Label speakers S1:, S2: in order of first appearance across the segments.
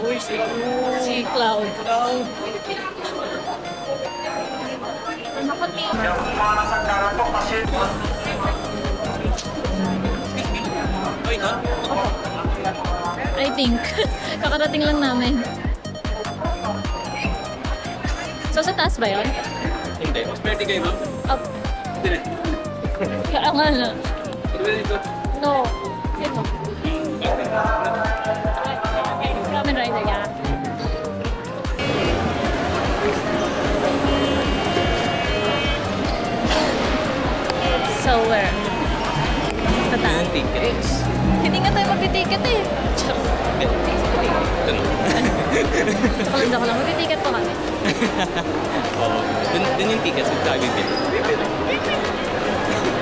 S1: Uy,
S2: Si Cloud.
S1: Wait, no?
S2: I think. Kakarating lang namin. So, sa taas ba yun?
S1: Hindi. Mas pwede kayo, ma'am?
S2: Up.
S1: Hindi.
S2: Kaya nga na.
S1: Dito.
S2: No. Ito. Ramen rider, yeah. So, where? Sa taas?
S1: Yung tickets.
S2: Hindi nga tayo mag-ticket eh.
S1: Dun.
S2: Tsaka lang. Mag-ticket pa kami.
S1: Oo. Dun yung tickets. Huwag tayo bibili.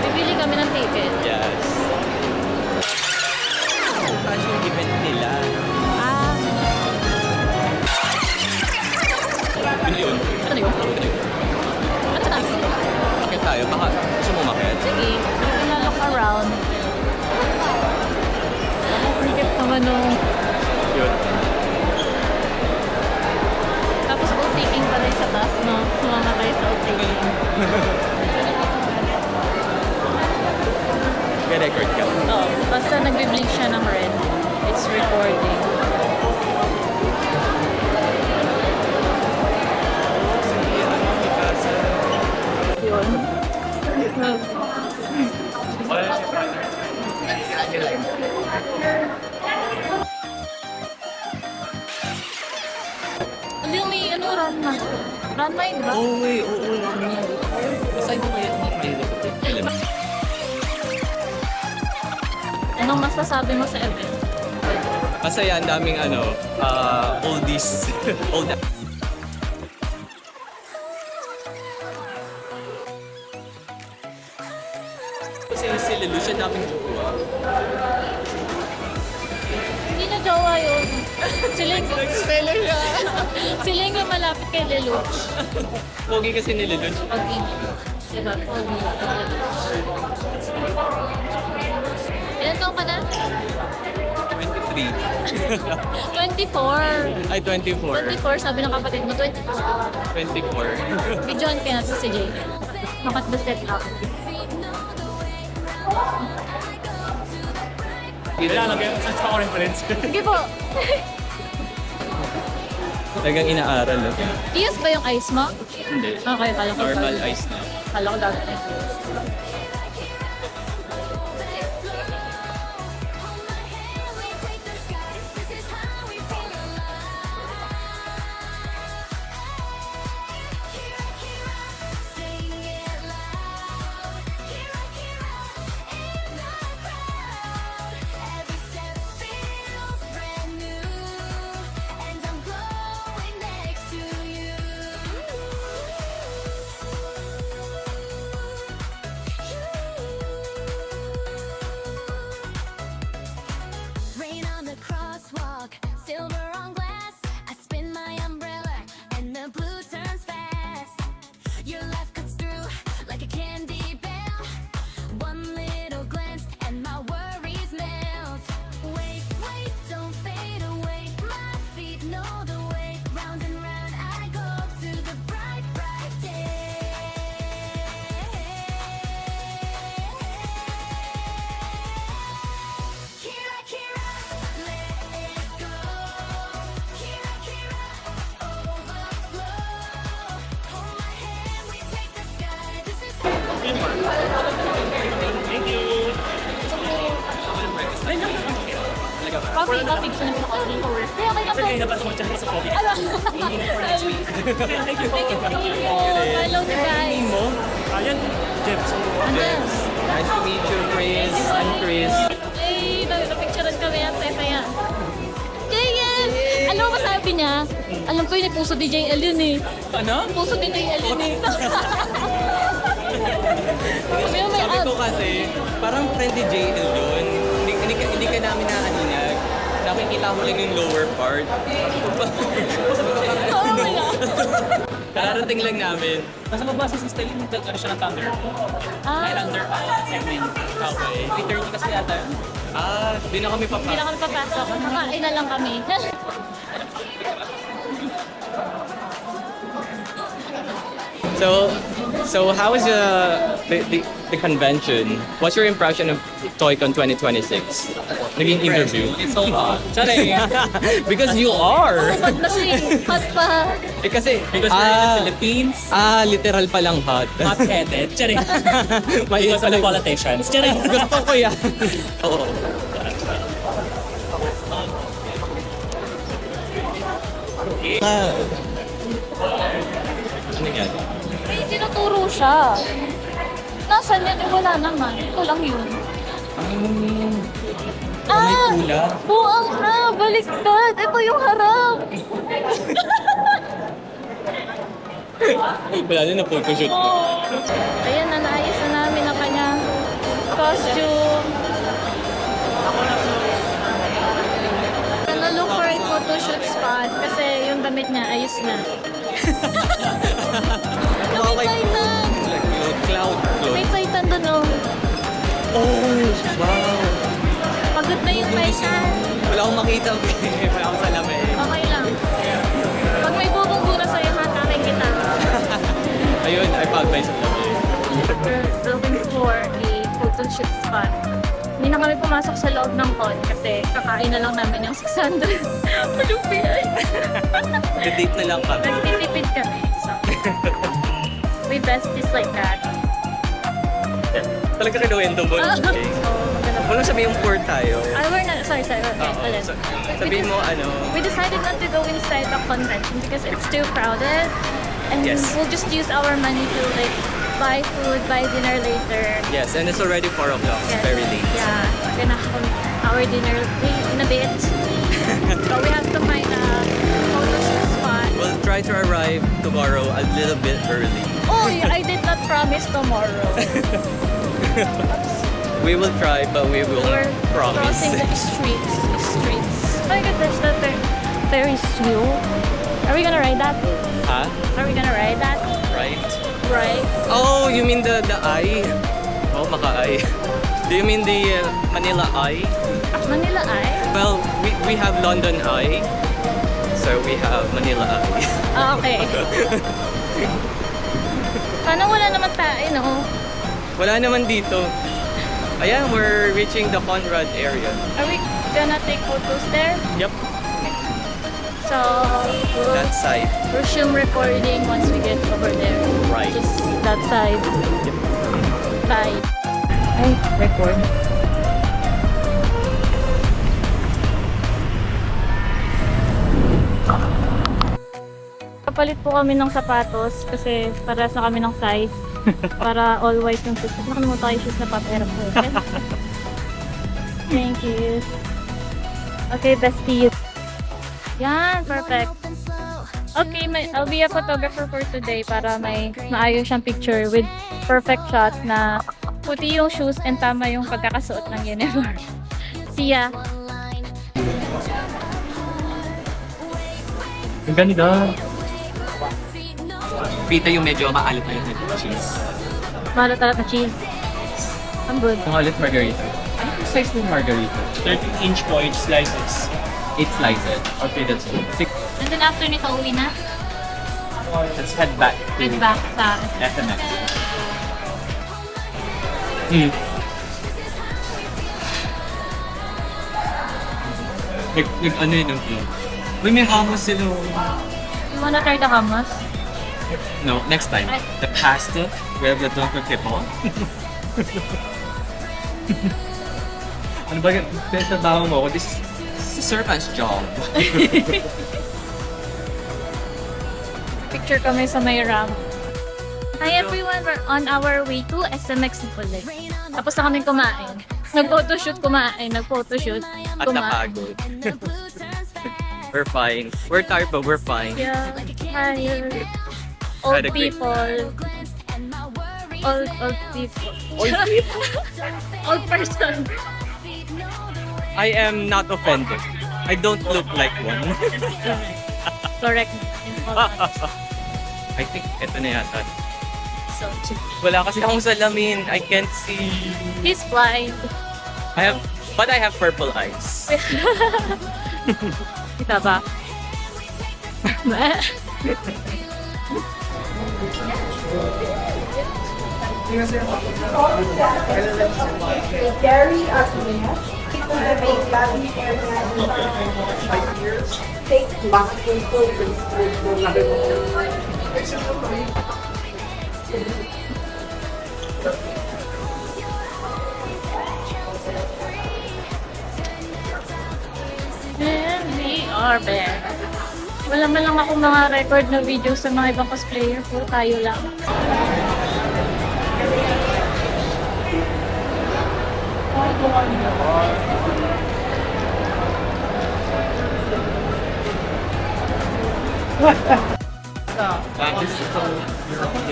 S2: Bibili kami ng ticket.
S1: Yes. Paano yung event nila?
S2: Ah.
S1: Yun yun.
S2: Ano yun? Ano sa taas?
S1: Bakit tayo? Baka gusto mo umakyat?
S2: Sige. Look around. Ticket naman nung...
S1: Yun.
S2: Tapos outtaking pa rin sa taas, no? Sumama tayo sa outtaking.
S1: Record ka.
S2: Oo. Basta nagbe-blink siya ng red. It's recording. Yun. Hindi, may ano, Ranma. Ranma yun, di ba?
S1: Oo, oo. Masay mo kayo ng
S2: Anong masasabi mo sa event?
S1: Masaya, ang daming oldies. Old. Kasi si Lelu, siya daming jowa.
S2: Hindi na jowa yun. Siling. Siling yung malapit kay Lelouch.
S1: Pogi kasi ni Lelu.
S2: Okay. Diba? Pogi. Ilan taon ka na?
S1: 23.
S2: 24.
S1: Ay, 24.
S2: 24, sabi ng kapatid mo, 24.
S1: 24.
S2: Bidyoan ka na to si Jay. Makat the set up.
S3: Kailangan kayo sa reference.
S2: Sige po.
S1: Talagang inaaral.
S2: Iyos ba yung ice mo?
S1: Hindi.
S2: Okay, kala ko.
S1: Normal ice na.
S2: Kala ko dati.
S4: Rain on the crosswalk, silver on glass. I spin my umbrella and the blue turns fast. Your life cuts through like a candy bell. One little glance and my worries melt. Wait, wait, don't fade away. My feet know the way. Round and round I go to the bright, bright day. Kira, Kira, let it go. Kira, Kira, overflow. Hold my hand, we take the sky. This is
S2: Coffee. Gusto niyo sa coffee? Kaya okay lang po.
S3: Kaya napasok mo dyan sa coffee.
S2: Ano?
S3: Thank you.
S2: Thank you. Hello to guys.
S3: Mo? Ayan, Jeff.
S2: Ano?
S1: Nice to meet you, Chris. I'm Chris.
S2: Ay, nagpicturean kami at saya-saya. JL! Alam mo ba sabi niya? Alam ko yun, yung puso ni JL yun eh.
S1: Ano?
S2: Puso ni JL yun eh. Sabi mo may
S1: Sabi ko kasi, parang friend ni JL yun. Hindi ka namin naaninag. Nakikita ko lang yung lower part.
S2: Oo, my God.
S1: Kararating lang namin.
S3: Nasa mabasa si Stelly, ano siya ng Thunder.
S2: Ah,
S3: Thunder segment. Okay. 3:30 kasi yata.
S1: Di na kami
S2: Hindi na kami papasok. Kakain na lang kami.
S1: So how was the convention? What's your impression of ToyCon 2026? Naging interview?
S3: It's so hot. Charing!
S1: Because you are!
S2: Hot na siya eh. Hot pa.
S1: Kasi,
S3: Because we're in the Philippines,
S1: literal palang hot.
S3: hot-headed. Charing!
S1: May
S3: Because of the politicians. Charing!
S1: Gusto ko yan. Oo. Ano yan?
S2: May tinuturo siya. Nasaan yan? Wala naman. Ito lang yun.
S1: pula.
S2: Buang harap. Baliktad. Ito yung harap.
S1: Wala din na photoshoot mo.
S2: Ayan na, naayos na namin ang kanyang costume. Gonna look for a photoshoot spot kasi yung damit niya ayos na. May Titan!
S1: Cloud
S2: May Titan doon oh.
S1: Oh, wow.
S2: Pagod na yung Titan.
S1: Wala akong makita. Wala akong salamin.
S2: Okay lang. Pag may bubong-buna sa'yo, hatakin kita.
S1: Ayun, I found my salamin.
S2: We're looking for a photoshoot spot. Hindi na kami pumasok sa loob ng con kasi kakain na lang namin yung 600. Malupit.
S1: Date na lang kami.
S2: Nagtitipid kami. So, we besties like that.
S1: Talaga kinuwento mo.
S2: So,
S1: Okay.
S2: maganda.
S1: Walang sabi yung poor tayo.
S2: We're not, sorry, ulit.
S1: Sabihin mo ano.
S2: We decided not to go inside the convention because it's too crowded. And
S1: Yes.
S2: we'll just use our money to like buy food, buy dinner later.
S1: Yes, and it's already 4 o'clock. It's
S2: Yes.
S1: very late.
S2: Yeah, we're gonna have our dinner late in a bit. So we have to find a photo shoot spot.
S1: We'll try to arrive tomorrow a little bit early.
S2: Oh, I did not promise tomorrow.
S1: We will try, but we will
S2: We're
S1: promise.
S2: crossing the streets. Oh my god, there's the Ferris wheel. Are we gonna ride that?
S1: Ha?
S2: Are we gonna ride that?
S1: Right?
S2: Right.
S1: Oh, you mean the eye? Oh, maka-eye. Do you mean the Manila Eye?
S2: Manila Eye?
S1: Well, we have London Eye. So we have Manila Eye.
S2: Ah, okay. Paano wala naman tayo, no?
S1: Wala naman dito. Ayan, we're reaching the Conrad area.
S2: Are we gonna take photos there?
S1: Yep.
S2: So, we'll
S1: That side.
S2: resume recording once we get over there.
S1: Right.
S2: Just that side. Bye. Ay, record. Kapalit po kami ng sapatos kasi para sa kami ng size. Para all white yung shoes. Nakalimutan ko yung shoes na papera ko. Thank you. Okay, bestie. Yan, perfect. Okay, I'll be a photographer for today para may maayos siyang picture with perfect shot na puti yung shoes and tama yung pagkakasuot ng uniform. See ya!
S3: Ang ganda.
S1: Pita yung medyo maalit na yung cheese.
S2: Malat-alat na cheese. I'm good.
S1: Maalit margarita. Ano yung size ng margarita?
S3: 13-inch point slices.
S1: 8 slices. Okay, that's good. 6.
S2: And then after nito, uwi na.
S1: Let's head back to
S2: Head back sa...
S1: FMX. Ano yun yung Uy, may hummus sila.
S2: You wanna try the hummus?
S1: No, next time.
S2: Ay.
S1: The pasta, we have the Dunkin' Kipon. Ano ba yun? Sa baho mo, this is a servant's job.
S2: Picture kami sa may ramp. Hi everyone, we're on our way to SMX Lipolay. Tapos na kami kumain. Nag-photoshoot, nag-photoshoot,
S1: At napagod. We're fine. We're tired, but we're fine.
S2: Yeah, tired. Old
S1: Had a great-
S2: people. Old people.
S1: Old people?
S2: Old person.
S1: I am not offended. I don't look like one.
S2: Correct.
S1: I think ito na yata.
S2: So,
S1: Wala kasi akong salamin. I can't see.
S2: he's blind.
S1: I have But I have purple eyes.
S2: Kita ba?
S5: Gary Armenia, people that make Latin hair for 5 years, take masculine clothing for another
S2: And we are back. Wala man lang ako mga record na video sa mga ibang cosplayer. Puro tayo lang.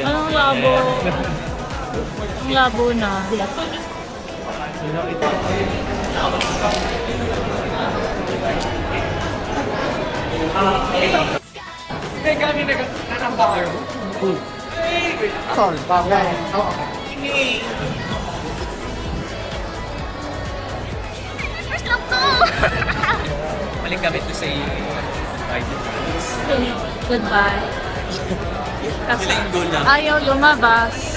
S2: Anong labo? Ang labo na.
S1: Maling gamit to say
S2: Goodbye. Kasi
S1: Linggo lang.
S2: ayaw lumabas.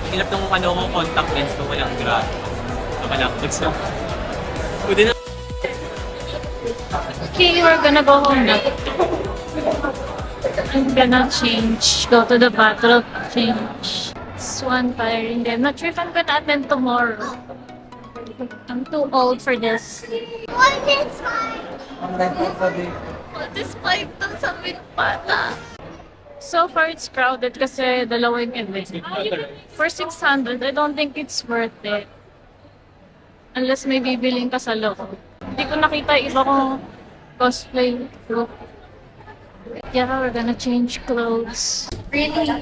S1: Hinap ng ano kong contact lens kung walang grad. Nakalapit sa... Pwede na.
S2: Okay, we're gonna go home now. I'm gonna change. Go to the bathroom. Change. It's one tiring day. I'm not sure if I'm gonna attend tomorrow. I'm too old for this. What is fight dun sa Minpata? So far, it's crowded kasi dalawang event. For 600, I don't think it's worth it. Unless may bibiling ka sa loob. Hindi ko nakita iba kong cosplay group. Yeah, we're gonna change clothes. Really?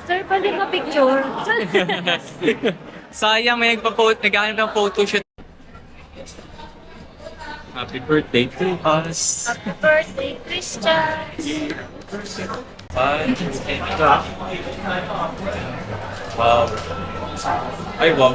S2: Sir, pwede ka picture?
S1: Sayang, may naghahanap ng photoshoot. Happy birthday to us.
S2: Happy birthday, Christian!
S1: Wow. Ay, wow.